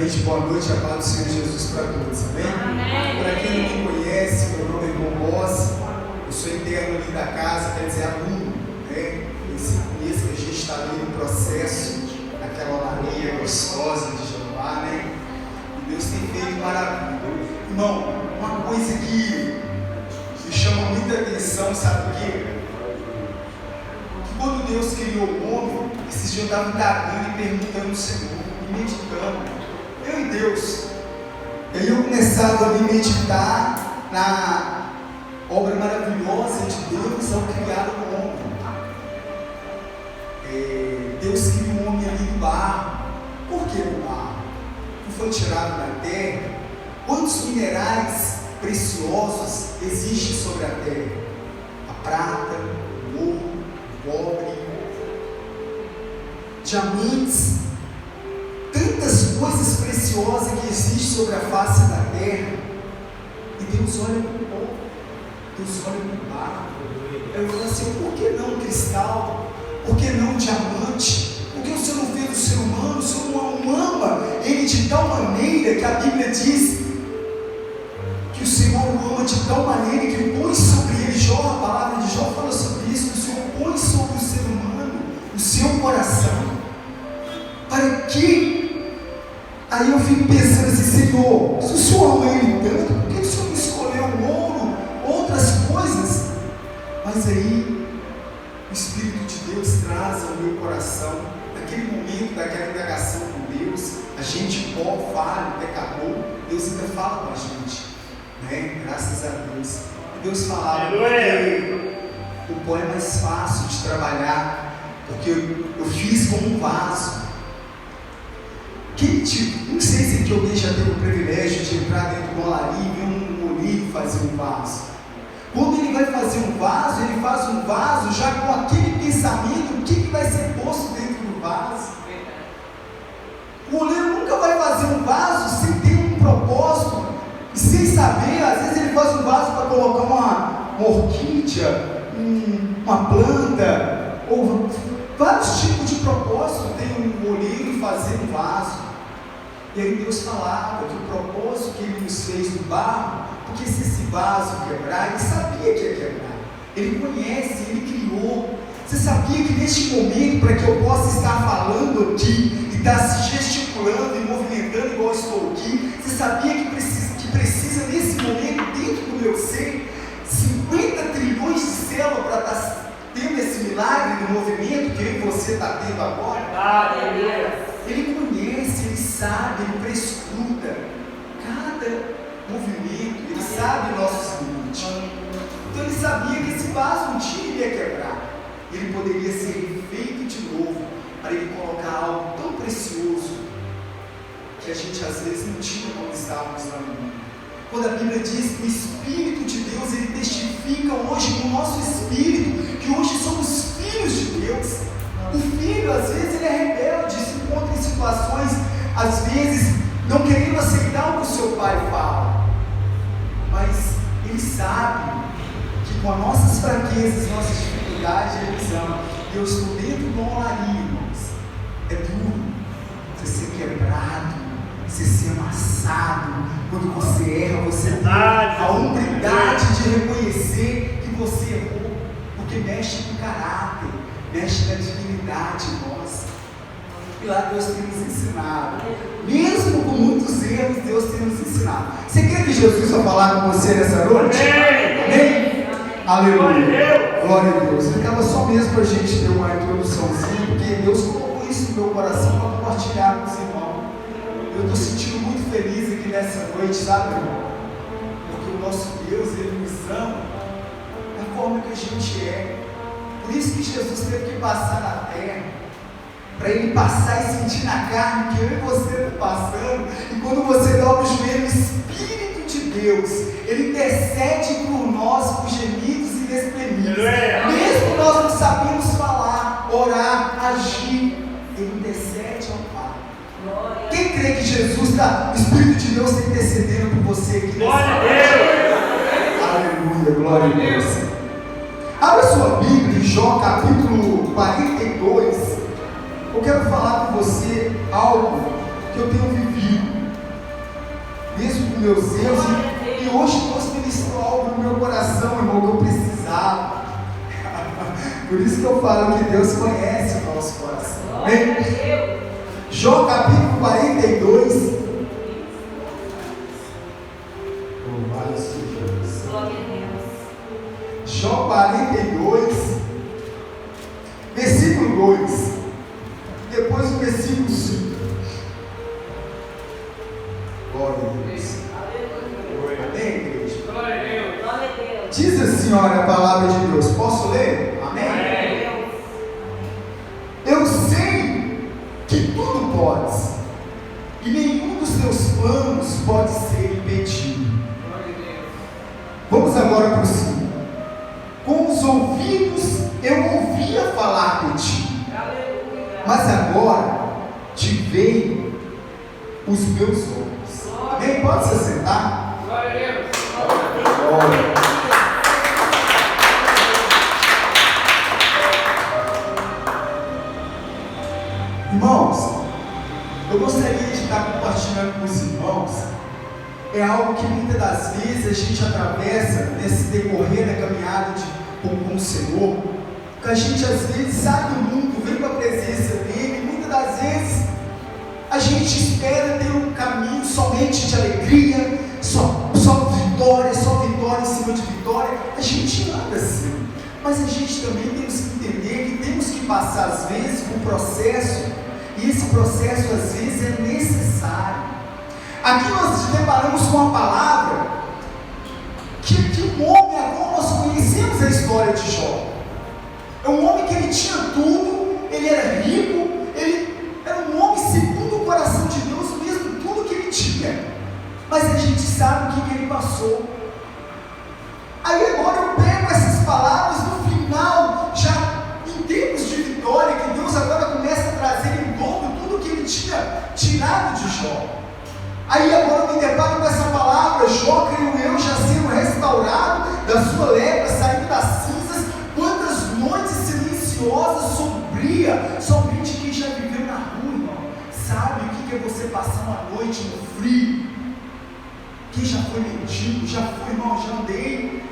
de boa noite, a paz do Senhor Jesus para todos, amém? Para quem não me conhece, meu nome é Irmão Boss, eu sou interno ali da casa, quer dizer, aluno, né? Esse mês que a gente está ali no processo, aquela olaria gostosa de Jeová, né? E Deus tem feito maravilha. Irmão, uma coisa que me chama muita atenção, sabe o quê? Que quando Deus criou o homem, esses dias eu estava indagando e perguntando ao Senhor, meditando, eu e Deus. E aí eu começava a me meditar na obra maravilhosa de Deus ao criar o homem. Deus criou o homem ali no barro. Por que no barro? Não foi tirado da terra? Quantos minerais preciosos existem sobre a terra? A prata, o ouro, o cobre, diamantes, tantas coisas preciosas que existem sobre a face da terra. E Deus olha para o pó, Deus olha para o barro. Eu falo assim, por que não cristal? Por que não diamante? Por que o Senhor não fez o ser humano? O Senhor não ama ele de tal maneira que a Bíblia diz que o Senhor o ama de tal maneira que põe sobre ele, Jó, a palavra de Jó fala sobre isso, que o Senhor põe sobre o ser humano o seu coração. Para que? Aí eu fico pensando assim, Senhor, se o Senhor ama ele tanto, por que o Senhor não escolheu o ouro, outras coisas? Mas aí, o Espírito de Deus traz ao meu coração, naquele momento, daquela indagação com Deus, a gente pó, falho, pecador, Deus ainda fala com a gente, né? Graças a Deus. E Deus falava, porque o pó é mais fácil de trabalhar, porque eu fiz como um vaso. Não sei se aqui alguém já teve o privilégio de entrar dentro de uma olaria e ver um olivo fazer um vaso. Quando ele vai fazer um vaso, ele faz um vaso já com aquele pensamento, o que vai ser posto dentro do vaso. O oleiro nunca vai fazer um vaso sem ter um propósito, e sem saber. Às vezes ele faz um vaso para colocar uma orquídea, uma planta, ou vários tipos de propósito tem um oleiro em fazer um vaso. E aí Deus falava que o propósito que Ele nos fez do barro, porque se esse vaso quebrar, Ele sabia que ia quebrar. Ele conhece, Ele criou. Você sabia que neste momento, para que eu possa estar falando aqui, e estar se gesticulando e movimentando igual eu estou aqui, você sabia que precisa nesse momento, dentro do meu ser, 50 trilhões de células para estar tendo esse milagre do movimento que eu e você está tendo agora? Ele conhece, ele sabe, ele prescruta cada movimento, ele sabe nossos limites. Então ele sabia que esse vaso um dia ele ia quebrar. Ele poderia ser feito de novo para ele colocar algo tão precioso que a gente às vezes não tinha quando estávamos lá no mundo. Quando a Bíblia diz que o Espírito de Deus, ele testifica hoje no nosso espírito que hoje somos filhos de Deus. O filho, às vezes, ele é rebelde, se encontra em situações, às vezes, não querendo aceitar o que o seu pai fala. Mas ele sabe que com as nossas fraquezas, nossas dificuldades, ele ama. Eu estou dentro de uma olaria, irmãos. É duro você ser quebrado, você ser amassado. Quando você erra, você tem a humildade de reconhecer que você errou, porque mexe com o caráter, mexe na dignidade nossa. E lá Deus tem nos ensinado, mesmo com muitos erros, Deus tem nos ensinado. Você quer que Jesus vai falar com você nessa noite? Amém? Aleluia, glória a Deus. Ficava só mesmo para a gente ter uma introduçãozinha, porque Deus colocou isso no meu coração para compartilhar com os irmãos. Eu estou sentindo muito feliz aqui nessa noite, sabe, irmão? Porque o nosso Deus, Ele nos ama da forma que a gente é. Por isso que Jesus teve que passar na terra, para Ele passar e sentir na carne que eu e você estão passando. E quando você dobra o joelho, o Espírito de Deus, Ele intercede por nós, por gemidos inexprimíveis. Mesmo nós não sabemos falar, orar, agir, Ele intercede ao Pai. Quem crê que Jesus está, o Espírito de Deus está intercedendo por você aqui nessa hora? Aleluia, glória a Deus. Abra sua Bíblia em Jó capítulo 42. Eu quero falar com você algo que eu tenho vivido. dos meus erros, e hoje Deus ministrou algo no meu coração, irmão, que eu precisava. Por isso que eu falo que Deus conhece o nosso coração. Amém? Jó capítulo 42. Jó 42, versículo 2, depois o versículo 5. Glória a Deus. Amém, igreja? Glória a Deus. Diz assim, olha, a palavra de Deus. Posso ler? Amém? Eu sei que tudo podes, e nenhum dos teus planos pode ser impedido. Vamos agora para o 5. Com os ouvidos eu ouvia falar de ti, mas agora te veem os meus olhos. Amém? Pode se sentar? Glória a Deus. Glória. Irmãos, eu gostaria de estar compartilhando com os irmãos. É algo que muitas das vezes a gente atravessa nesse decorrer da caminhada com o Senhor, que a gente às vezes sai do mundo, vem para a presença dele, e muitas das vezes a gente espera ter um caminho somente de alegria, só vitória em cima de vitória. A gente anda assim, mas a gente também temos que entender que temos que passar às vezes por um processo, e esse processo às vezes é necessário. Aqui nós nos deparamos com a palavra que um homem, agora nós conhecemos a história de Jó. É um homem que ele tinha tudo, ele era rico, ele era um homem segundo o coração de Deus, mesmo tudo que ele tinha. Mas a gente sabe o que ele passou. Aí agora eu pego essas palavras no final, já em tempos de vitória, que Deus agora começa a trazer em dobro tudo que ele tinha tirado de Jó. Aí agora eu me deparo com essa palavra, Jó, creio eu, já sendo restaurado da sua lepra, saindo das cinzas. Quantas noites silenciosas, somente quem já viveu na rua, irmão, sabe o que é você passar uma noite no frio. Quem já foi mendigo, já foi, irmão, já andei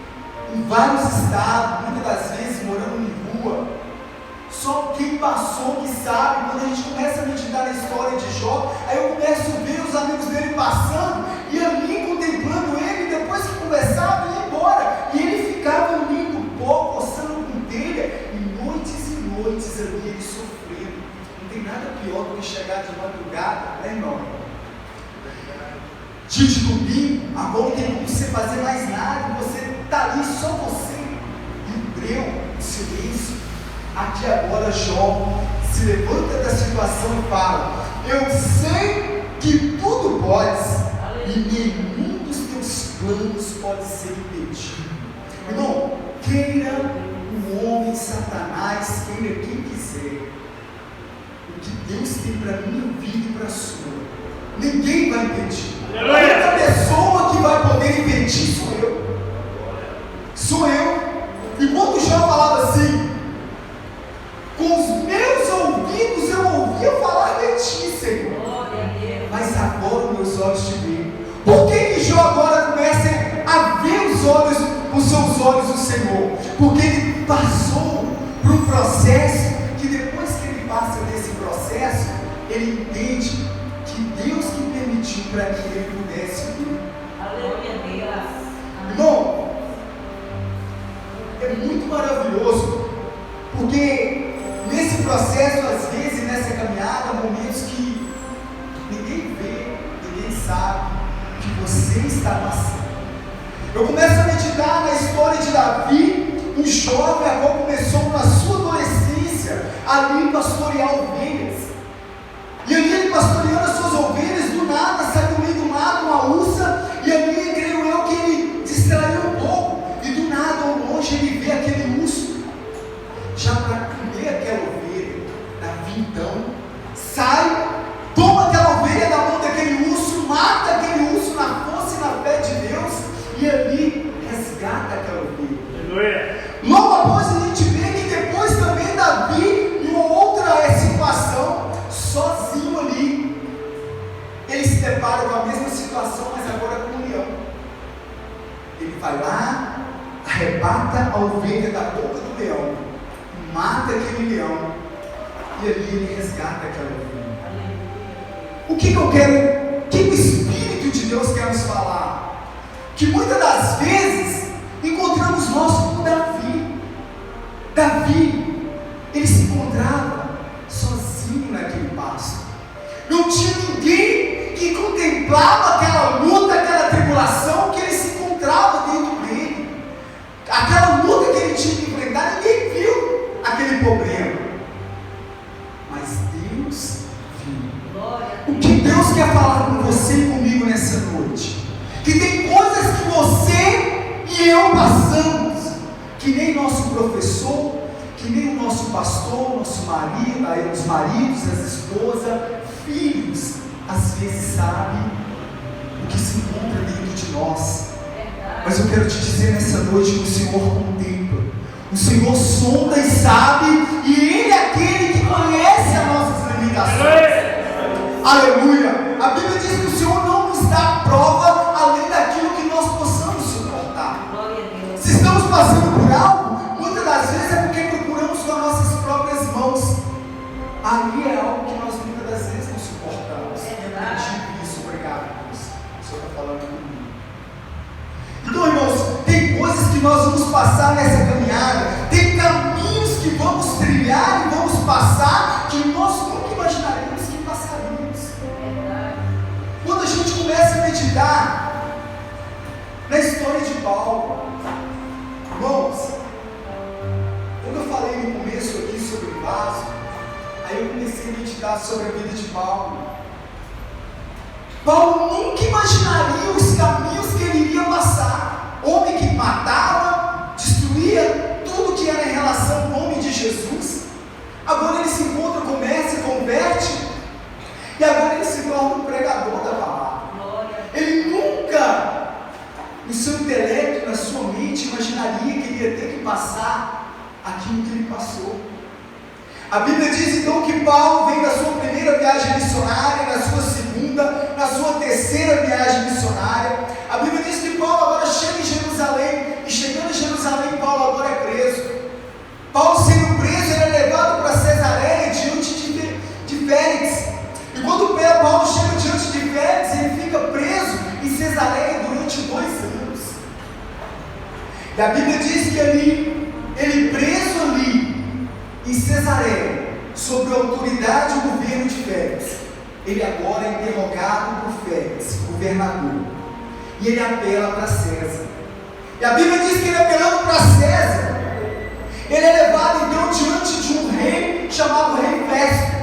em vários estados, muitas das vezes morando em rua. Só quem passou que sabe. Quando a gente começa a meditar na história de Jó, aí eu começo a ver os amigos dele passando, e ali contemplando ele, depois que conversava, ia embora, e ele ficava unindo o pó, coçando com telha, e noites ali ele sofrendo. Não tem nada pior do que chegar de madrugada, né, irmão? Dia de domingo, agora não tem como você fazer mais nada, você está ali, só você, e o breu, o silêncio. Aqui agora Jó se levanta da situação e fala: eu sei que tudo podes, e nenhum dos teus planos pode ser impedido. Irmão, queira o homem, Satanás, queira quem quiser, o que Deus tem para a minha vida e para a sua, ninguém vai impedir. A única pessoa que vai poder impedir sou eu. E quando Jó falava assim: com os meus ouvidos eu ouvia falar de ti, Senhor, mas agora os meus olhos te veem. Por que Jó agora começa a ver os seus olhos do Senhor? Porque ele passou por um processo que, depois que ele passa desse processo, ele entende que Deus que permitiu para que ele pudesse ver. Aleluia, Deus. Irmão, é muito maravilhoso, porque nesse processo, às vezes, nessa caminhada, há momentos que ninguém vê, ninguém sabe que você está passando. Eu começo a meditar na história de Davi, um jovem, agora começou na sua adolescência, ali pastorear ovelhas. E ali ele pastoreando as suas ovelhas, do nada, sai do meio do mato, uma ursa, e ali, creio eu, que ele distraiu um pouco, e do nada, ao longe, ele vê aquele urso, já para comer aquela ovelha. Davi então sai, toma aquela ovelha da mão daquele urso, mata aquele urso na força e na fé de Deus, e ali resgata aquela ovelha. Logo após a gente vê que depois também Davi, em uma outra situação, sozinho ali, ele se depara aquele leão. E ali ele resgata aquela ovelha. O que eu quero, o que o Espírito de Deus quer nos falar? Que muitas das vezes encontramos nós como Davi. Davi, ele se encontrava sozinho naquele pasto. Não tinha ninguém que contemplava aquela luta, aquela tribulação que ele se encontrava dentro dele. Aquela luta que ele tinha que enfrentar, ninguém viu aquele problema. Mas Deus viu. O que Deus quer falar com você e comigo nessa noite? Que tem coisas que você e eu passamos, que nem nosso professor, que nem o nosso pastor, nosso marido, aí os maridos, as esposas, filhos, às vezes sabem o que se encontra dentro de nós. Mas eu quero te dizer nessa noite que o Senhor contempla, o Senhor sonda e sabe, e Ele é aquele que conhece as nossas limitações. Aleluia! A Bíblia diz que o Senhor não nos dá prova além daquilo que nós possamos suportar. Se estamos passando por algo, muitas das vezes é porque procuramos com as nossas próprias mãos. Ali é algo que nós muitas das vezes não suportamos. Eu digo isso, obrigado, Deus. O Senhor está falando comigo. Então, irmãos, tem coisas que nós vamos passar nessa caminhada, tem caminhos que vamos trilhar e vamos passar que nós nunca imaginaríamos que passaríamos. Quando a gente começa a meditar na história de Paulo, irmãos, quando eu falei no começo aqui sobre o vaso, aí eu comecei a meditar sobre a vida de Paulo. Paulo nunca imaginaria os caminhos que ele iria passar. Homem que matava, destruía tudo que era em relação ao nome de Jesus. Agora ele se encontra, começa, converte, e agora ele se torna um pregador da palavra. Ele nunca, no seu intelecto, na sua mente, imaginaria que ele ia ter que passar aquilo que ele passou. A Bíblia diz então que Paulo vem da sua primeira viagem missionária, na sua segunda, na sua terceira viagem missionária. A Bíblia diz que Paulo agora chega em Jerusalém, e chegando em Jerusalém, Paulo agora é preso. Paulo, sendo preso, ele é levado para Cesareia diante de Félix. E quando Paulo chega diante de Félix, ele fica preso em Cesareia durante 2 anos. E a Bíblia diz que ele preso ali em Cesareia, sob a autoridade do governo de Félix, ele agora é interrogado por Félix, governador, e ele apela para César. E a Bíblia diz que ele apelando para César, ele é levado então diante de um rei chamado Rei Festo,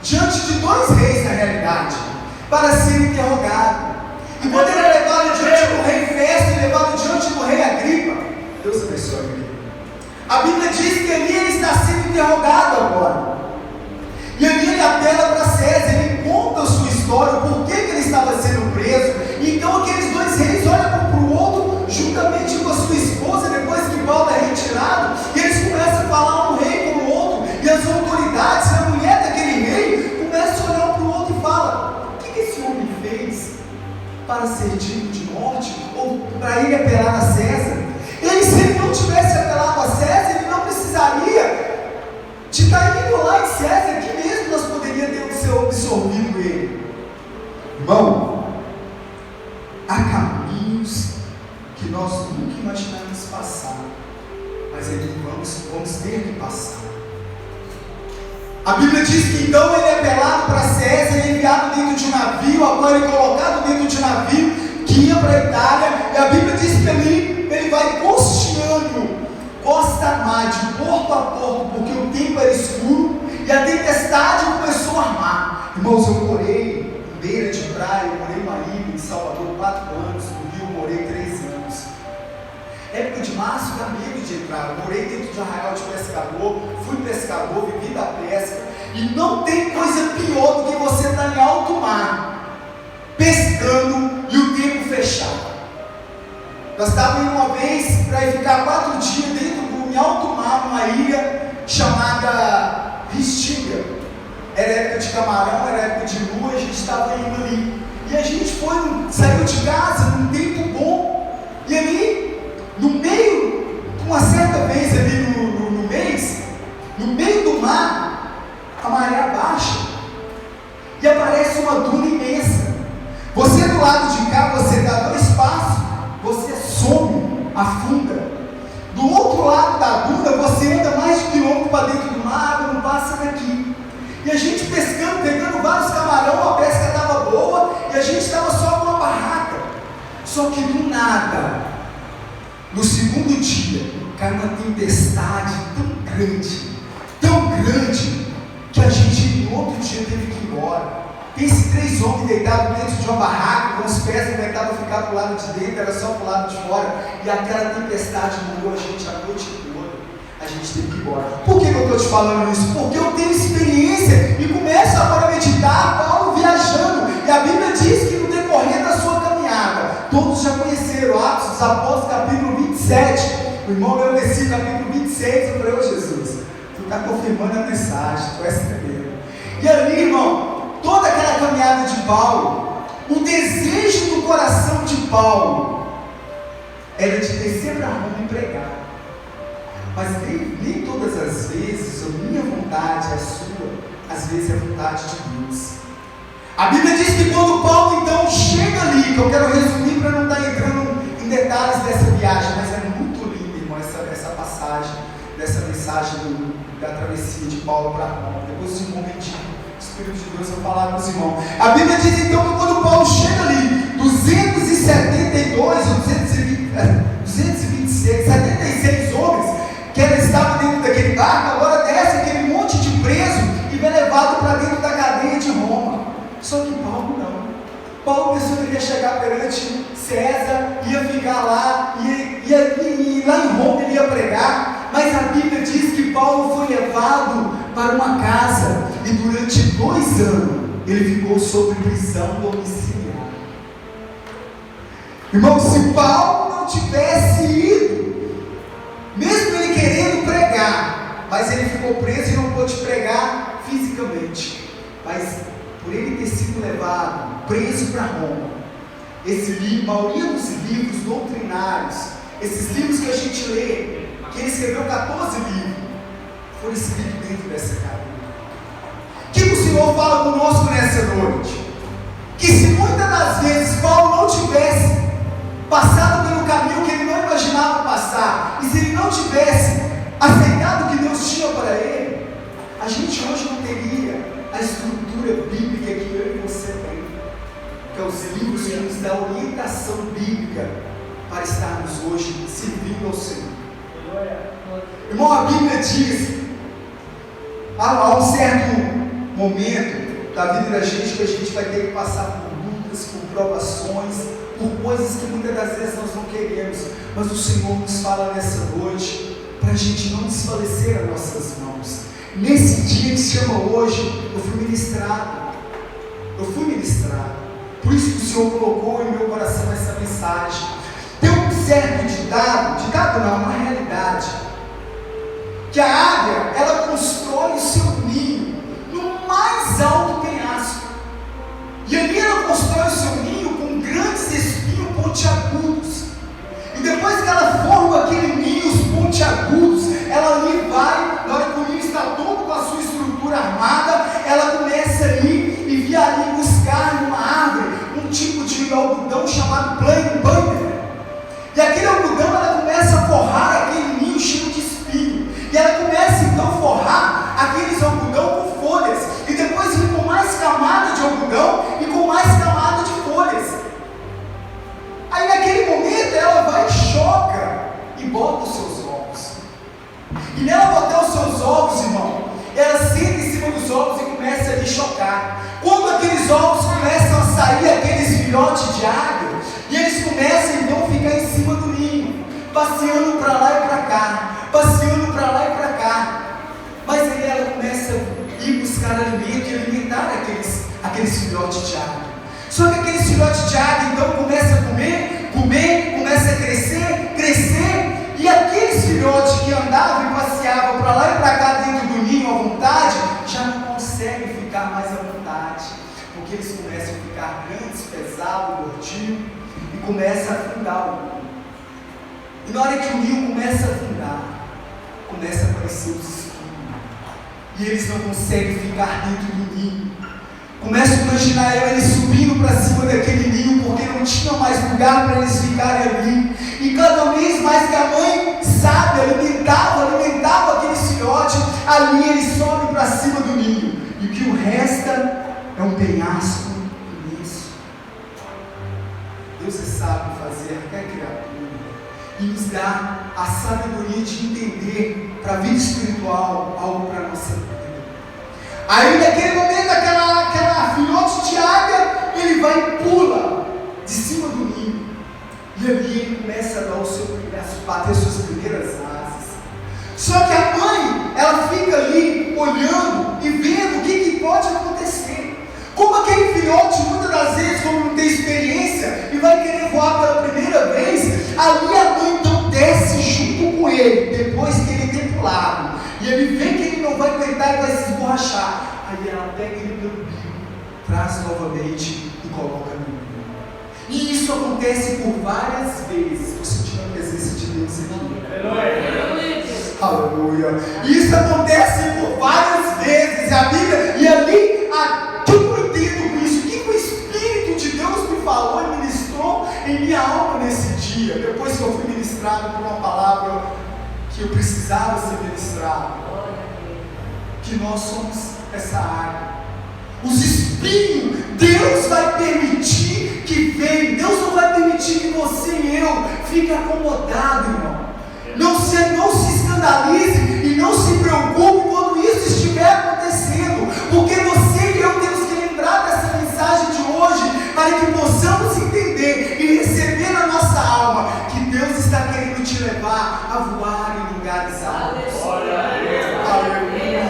diante de 2 reis na realidade, para ser interrogado. E quando ele é levado diante do Rei Festo e levado diante do Rei Agripa, Deus abençoe ele. A Bíblia diz que ali ele está sendo interrogado agora. E ali ele apela para César, ele conta a sua história, o porquê que ele estava sendo preso. E então aqueles 2 reis olham para o outro, juntamente com a sua esposa, depois que Paulo é retirado, e eles começam a falar um rei com o outro, e as autoridades, a mulher daquele rei, começam a olhar para o outro e falam: o que esse homem fez para ser digno de morte? Ou para ele apelar a César? Ele, se ele não tivesse apelado a César, ele não precisaria de estar indo lá em César, que mesmo nós poderíamos ter absorvido ele. Irmão, há caminhos que nós nunca imaginamos passar, mas vamos ter que passar. A Bíblia diz que então ele é apelado para César, ele é enviado dentro de um navio, agora ele é colocado dentro de um navio que ia para a Itália, e a Bíblia diz que ali ele vai costeando costa a mar, de porto a porto, porque o tempo era escuro e a tempestade começou a armar. Irmãos, eu morei em beira de praia, eu morei em Marília, em Salvador, 4 anos, no Rio eu morei 3 anos. Época de março dá medo de entrar. Eu morei dentro de arraial de pescador, fui pescador, vivi da pesca, e não tem coisa pior do que você estar em alto mar, pescando e o tempo fechado. Nós estávamos uma vez para ficar 4 dias dentro em alto mar, numa ilha chamada Ristinga. Era época de camarão, era época de lua, a gente estava indo ali. E a gente saiu de casa num tempo bom. E ali, no meio, uma certa vez ali no mês, no meio mar, a maré abaixa e aparece uma duna imensa. Você do lado de cá, você dá 2 passos, você some, afunda. Do outro lado da duna, você anda mais de 1 quilômetro para dentro do mar, a água não passa daqui. E a gente pescando, pegando vários camarão, a pesca estava boa, e a gente estava só com uma barraca. Só que do nada, no segundo dia, caiu uma tempestade tão grande, que a gente no outro dia teve que ir embora. Pense 3 homens deitados dentro de uma barraca, com os pés não aguentavam ficar para o lado de dentro, era só para o lado de fora, e aquela tempestade molhou a gente a noite toda. A gente teve que ir embora. Por que eu estou te falando isso? Porque eu tenho experiência e começo agora a meditar Paulo viajando, e a Bíblia diz que no decorrer da sua caminhada, todos já conheceram Atos dos Apóstolos, capítulo 27. O irmão leu o versículo, capítulo 26. Eu falei: ô Jesus, tu está confirmando a mensagem, tu és tremendo. E ali, irmão, toda aquela caminhada de Paulo, o desejo do coração de Paulo era de descer para Roma e pregar. Mas nem todas as vezes a minha vontade é a sua, às vezes é a vontade de Deus. A Bíblia diz que quando Paulo então chega ali, que eu quero resumir para não estar entrando em detalhes dessa viagem, mas é muito linda, irmão, essa passagem, dessa mensagem da travessia de Paulo para Roma. Depois de um momentinho, o Espírito de Deus vai falar com os irmãos. A Bíblia diz então que quando Paulo chega ali, 76 homens, que ele estava dentro daquele barco, agora desce aquele monte de preso e vai levado para dentro da cadeia de Roma. Só que Paulo não. Paulo pensou que ele ia chegar perante César, ia ficar lá, e lá em Roma ele ia pregar, mas a Bíblia diz que Paulo foi levado para uma casa, e durante 2 anos ele ficou sob prisão domiciliar. Irmão, se Paulo não tivesse ido, mesmo ele querendo pregar, mas ele ficou preso e não pôde pregar fisicamente, mas por ele ter sido levado, preso para Roma, maioria dos livros doutrinários, esses livros que a gente lê, que ele escreveu 14 livros, foram escritos dentro dessa cadeia. O que o Senhor fala conosco nessa noite? Que se muitas das vezes Paulo não tivesse passado pelo caminho que ele não imaginava passar, e se ele não tivesse aceitado o que Deus tinha para ele, a gente hoje não teria a estrutura bíblica que eu e você tem, que é os livros que nos dão orientação bíblica para estarmos hoje servindo ao Senhor. Irmão, a Bíblia diz, há um certo momento da vida da gente que a gente vai ter que passar por lutas, por provações, por coisas que muitas das vezes nós não queremos, mas o Senhor nos fala nessa noite para a gente não desfalecer as nossas mãos. Nesse dia que se chama hoje, eu fui ministrado, por isso que o Senhor colocou em meu coração essa mensagem. Tem um certo ditado não, uma realidade, que a águia, ela constrói o seu ninho no mais alto penhasco, e ali ela constrói o seu ninho com grandes espinhos pontiagudos, e depois que ela forma aquele ninho, os pontiagudos, ela ali vai, na hora que o ninho está todo com a sua estrutura armada, ela começa ali e via ali buscar numa árvore um tipo de algodão chamado banner, e aquele algodão ela começa a forrar aquele ninho cheio de espinho, e ela começa então a forrar aqueles algodão com folhas, e depois vem com mais camada de algodão e com mais camada de folhas. Aí naquele momento ela vai e choca e bota os seus ovos, e nela botar os seus ovos, irmão, ela senta em cima dos ovos e começa a lhe chocar. Quando aqueles ovos começam a sair, aqueles filhotes de águia, e eles começam então a ficar em cima do ninho, passeando para lá e para cá, mas aí ela começa a ir buscar alimento e alimentar aqueles filhotes de águia. Só que aqueles filhotes de águia então começam a comer, começa a crescer, e aqueles filhotes que andavam e passeavam para lá e para cá dentro do ninho à vontade, já não conseguem ficar mais à vontade, porque eles começam a ficar grandes, pesados, gordinhos, e começa a afundar o ninho. E na hora que o ninho começa a afundar, começa a aparecer os espinhos. e eles não conseguem ficar dentro do ninho. Começo a imaginar eles subindo para cima daquele ninho, porque não tinha mais lugar para eles ficarem ali. E cada vez mais que a mãe sábia alimentava aqueles filhotes, ali eles sobem para cima do ninho. E o que o resta é um penhasco imenso. Deus é sábio fazer até criatura e nos dá a sabedoria de entender para a vida espiritual algo para a nossa vida. Aí naquele momento, aquela filhote de águia, ele vai e pula de cima do ninho. E ali ele começa a dar bater suas primeiras asas. Só que a mãe, ela fica ali olhando e vendo o que pode acontecer. Como aquele filhote, muitas das vezes, como não tem experiência e vai querer voar pela primeira vez, ali a mãe então desce junto com ele, depois que ele tem pulado. E ele vê que ele não vai aguentar e vai se esborrachar. Aí ela pega ele pelo bico, traz novamente e coloca no ninho. E isso acontece por várias vezes. Estou sentindo a presença de Deus aqui. Aleluia. Isso acontece por várias vezes. A Bíblia, e ali, o que eu entendo com isso? O que o Espírito de Deus me falou e ministrou em minha alma nesse dia? Depois que eu fui ministrado por uma palavra que eu precisava ser ministrado. Que nós somos essa área. Os espinhos, Deus vai permitir que venham. Deus não vai permitir que você e eu fiquem acomodados, irmão. Não se escandalize e não se preocupe quando isso estiver acontecendo, porque você e eu temos que lembrar dessa mensagem de hoje, para que possamos entender e receber na nossa alma que Deus está querendo te levar a voar em lugares altos. Aleluia!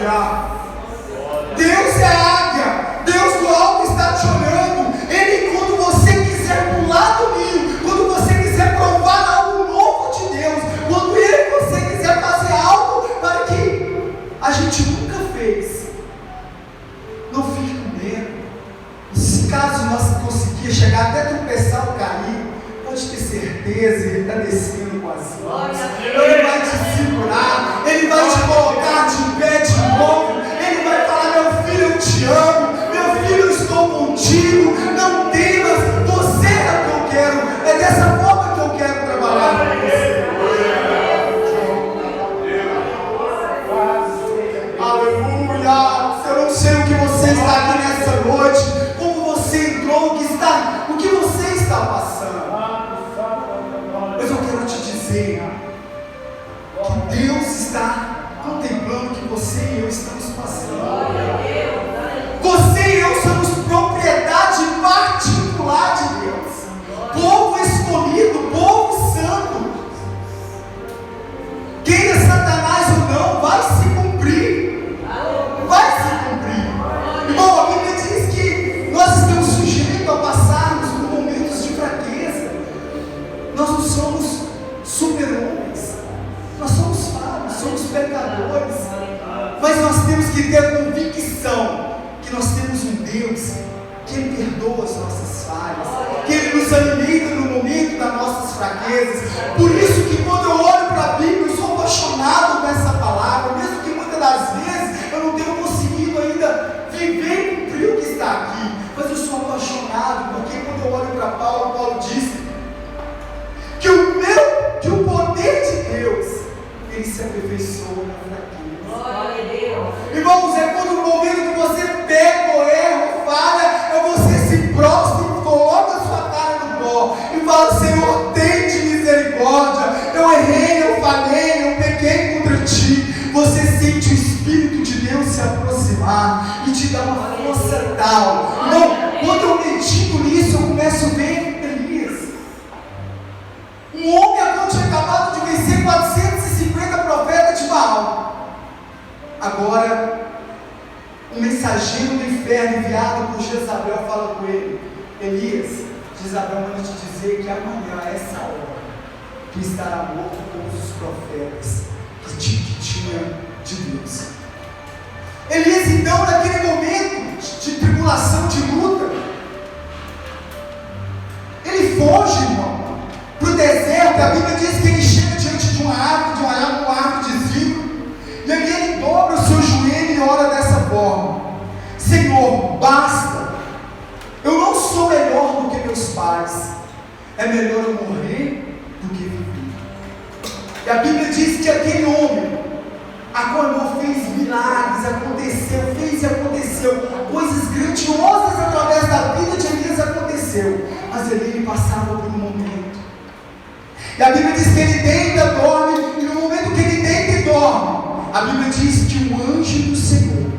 Deus é a águia, Deus do alto está te olhando. Ele, quando você quiser pular do ninho, quando você quiser provar algo novo de Deus, quando você quiser fazer algo para que a gente nunca fez, não fique com medo. Se caso nós conseguir chegar até tropeçar ou cair, pode ter certeza, Ele está descendo com as mãos, Ele vai te segurar, Ele vai te colocar de pé de novo, Ele vai falar: meu filho, eu te amo, meu filho, eu estou contigo, não temas, você é o que eu quero, é dessa forma que eu quero trabalhar com você. Aleluia! Eu não sei o que você está aqui nessa noite, como você entrou, o que você está passando. Mas eu quero te dizer que Deus está contemplando o que você e eu estamos passando. Você e eu somos propriedade particular de Deus, povo escolhido, povo santo. Queira Satanás ou não, vai se cumprir. Vai se cumprir. Irmão, a Bíblia diz que nós estamos sujeitos a passarmos por momentos de fraqueza. Nós não somos super-homens, nós somos falhos, somos pecadores, mas nós temos que ter a convicção que nós temos um Deus que Ele perdoa as nossas falhas, que Ele nos alimenta no momento das nossas fraquezas. Por isso que quando eu olho para a Bíblia, eu sou apaixonado com essa palavra, mesmo que muitas das vezes eu não tenha conseguido ainda viver e cumprir o que está aqui, mas eu sou apaixonado, porque quando eu olho para Paulo, Paulo diz que o poder de Deus, ele se aperfeiçoa na fraqueza. Irmãos, é quando no momento que você pega ou erra ou falha, você se prostra e coloca a sua cara no pó e fala: Senhor, tem de misericórdia, eu errei, eu falhei, eu pequei contra ti. Você sente o Espírito de Deus se aproximar e te dá uma força tal. Não, quando eu medito nisso, eu começo a ver um homem tinha acabado de vencer 450 profetas de Baal. Agora, um mensageiro do inferno enviado por Jezabel fala com ele: Elias, Jezabel manda te dizer que amanhã, a essa hora, tu estará morto com os profetas que tinha de Deus. Elias, então, naquele momento de tribulação, de luta, ele foge, irmão, para o deserto. A Bíblia diz que ele chega diante de uma árvore de zimbro, e ali ele dobra o seu joelho e ora é melhor eu morrer do que viver. E a Bíblia diz que aquele homem acordou, fez milagres, fez e aconteceu, coisas grandiosas através da vida de Elias aconteceu, mas ele passava por um momento, e a Bíblia diz que ele deita, dorme, e no momento que ele deita e dorme, a Bíblia diz que o anjo do Senhor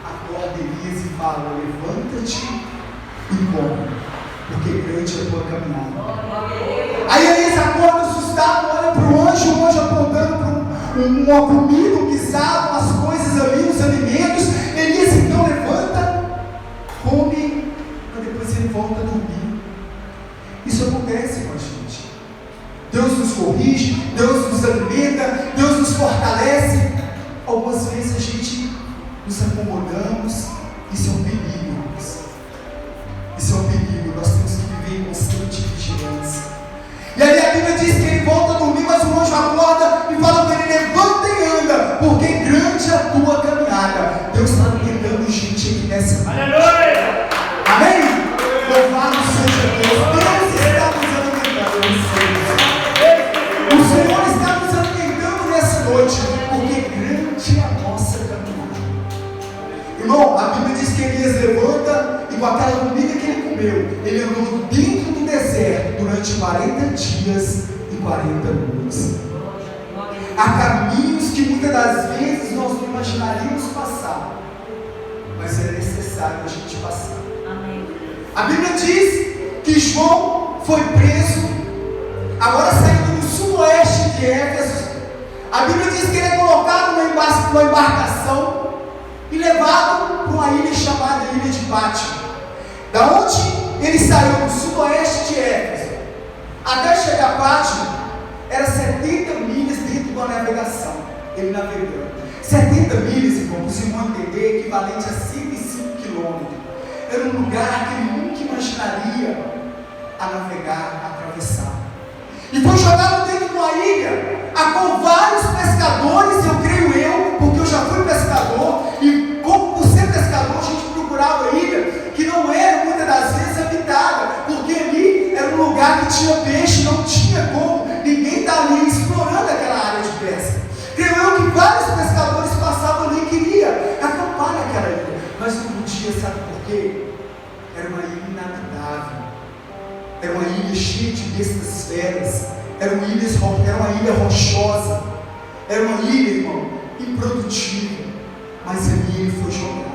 acorda Elias e fala: levanta-te e come, porque grande é a tua caminhada. Aí Elias acorda assustado, olha para o anjo apontando para uma comida, um guisado, umas coisas ali, os alimentos. Elias então levanta, come, para depois ele volta a dormir. Isso acontece com a gente. Deus nos corrige, Deus nos alimenta, Deus nos fortalece. Algumas vezes a gente nos acomodamos. Isso é um perigo, irmãos. Isso é um perigo. Nós temos que viver em constante vigilância. E aí a Bíblia diz que ele volta a dormir, mas o anjo acorda e fala para ele: levanta e anda, porque grande é a tua caminhada. Deus está alimentando gente aqui nessa noite. Aleluia! Amém? Louvado seja Deus. Deus está nos alimentando. O Senhor está nos alimentando nessa noite, porque grande é a nossa caminhada. Irmão, a Bíblia diz que Elias levanta e com aquela comida que ele comeu, ele andou dentro do deserto durante 40 dias e 40 noites. Há caminhos que muitas das vezes nós não imaginaríamos passar, mas é necessário a gente passar. Amém. A Bíblia diz que João foi preso, agora saindo do sudoeste de Éfeso. A Bíblia diz que ele é colocado numa embarcação e levado para uma ilha chamada Ilha de Pátimo. Da onde ele saiu do sudoeste de Éfeso até chegar a Pátimo, era 70 milhas dentro de uma navegação, ele navegando. 70 milhas, irmão, os irmãos entender, equivalente a 105 quilômetros. Era um lugar que ele nunca imaginaria a navegar, a atravessar. E foi jogado dentro de uma ilha, com vários pescadores, eu creio eu, porque eu já fui pescador, e como por ser pescador, a gente procurava ilha que não era muitas das vezes habitada, porque ali era um lugar que tinha peixe, não tinha como ninguém estar ali explorando aquela área de pesca. Creio eu que vários pescadores passavam ali e queriam acampar naquela ilha, mas não podia, sabe por quê? Era uma ilha inabitável, era uma ilha cheia de bestas feras, era uma ilha rochosa, era uma ilha, irmão, improdutiva, mas ali ele foi jogado.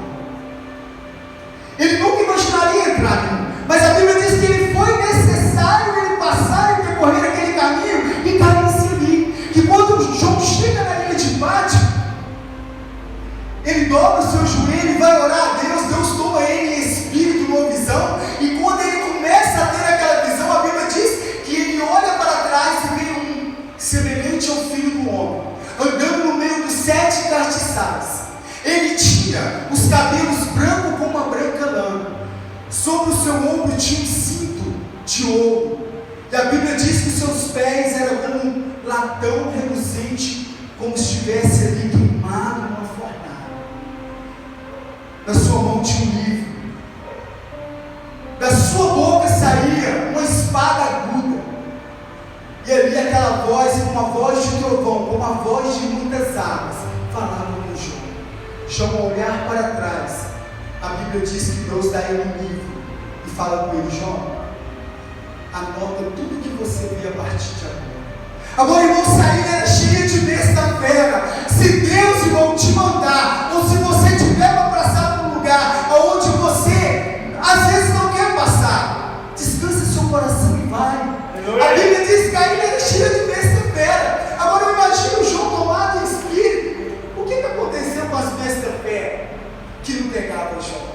Ele nunca imaginaria entrar ali, mas a Bíblia diz que ele foi necessário ele passar e percorrer aquele caminho e cair-se ali. Que quando João chega na ilha de Pátimo, ele dobra o seu joelho e vai orar a Deus. Deus toma ele em espírito, numa visão, e quando ele começa a ter aquela visão, a Bíblia diz que ele olha para trás e vê um semelhante ao Filho do Homem, andando no meio dos 7 castiçais. Ele tinha os cabelos brancos como uma branca lã, sobre o seu ombro tinha um cinto de ouro, e a Bíblia diz que os seus pés eram como um latão reluzente, como se estivesse ali queimado numa fornalha. Na sua mão tinha um livro, da sua boca saía uma espada aguda, e ali aquela voz, como uma voz de trovão, como uma voz de muitas águas, falava com João. João, ao olhar para trás, a Bíblia diz que Deus dá ele um livro e fala com ele: João, anota tudo que você vê a partir de agora. Agora, irmão, sair era cheia de besta fera. Se Deus, irmão, te mandar, ou se você tiver para passar por um lugar onde você às vezes não quer passar, descansa seu coração e vai. A Bíblia diz que a ilha era cheia de besta fera. Agora eu imagino João tomado em espírito. O que aconteceu com as bestas fera que não pegavam João?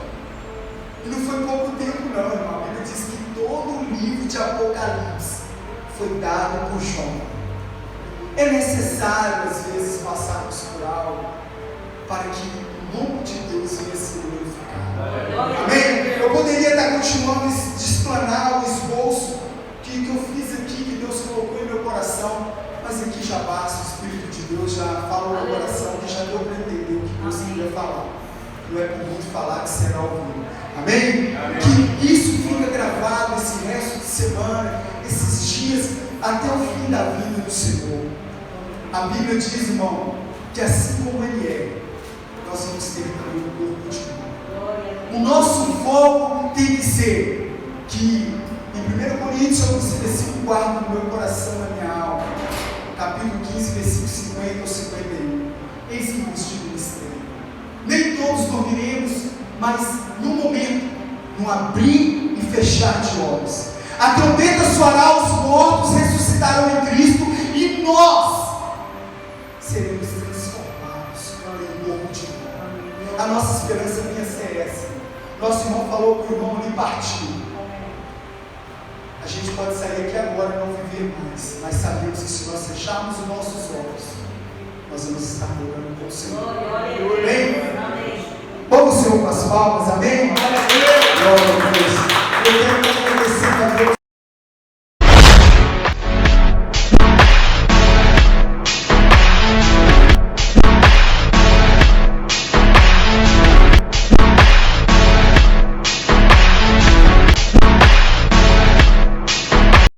E não foi pouco tempo não, irmão. A Bíblia diz que todo o livro de Apocalipse foi dado por João. É necessário às vezes passarmos por algo para que o nome de Deus venha a ser glorificado. Amém? Eu poderia estar continuando de explanar o esboço que eu fiz aqui, que Deus colocou em meu coração, mas aqui já basta. O Espírito de Deus já falou no meu coração, que já deu para entender o que Deus queria falar. Não é por muito falar que será ouvido. Amém? Que isso fica gravado, esse do Senhor. A Bíblia diz, irmão, que assim como Ele é, nós vamos ter também o corpo de fogo. O nosso foco tem que ser que, em 1 Coríntios, esse versículo guarda no meu coração, na minha alma, capítulo 15, versículo 50 ou 51. Eis que vos digo mistério. Nem todos dormiremos, mas no momento, no abrir e fechar de olhos, a trombeta soará, os mortos ressuscitarão em Cristo e nós seremos transformados em corpo de fogo. A nossa esperança vinha ser essa. Nosso irmão falou que o irmão ali partiu. A gente pode sair aqui agora e não viver mais, mas sabemos que se nós fecharmos os nossos olhos, nós vamos estar morando com o Senhor. Amém? Vamos, Senhor, com as palmas, amém? Glória a Deus.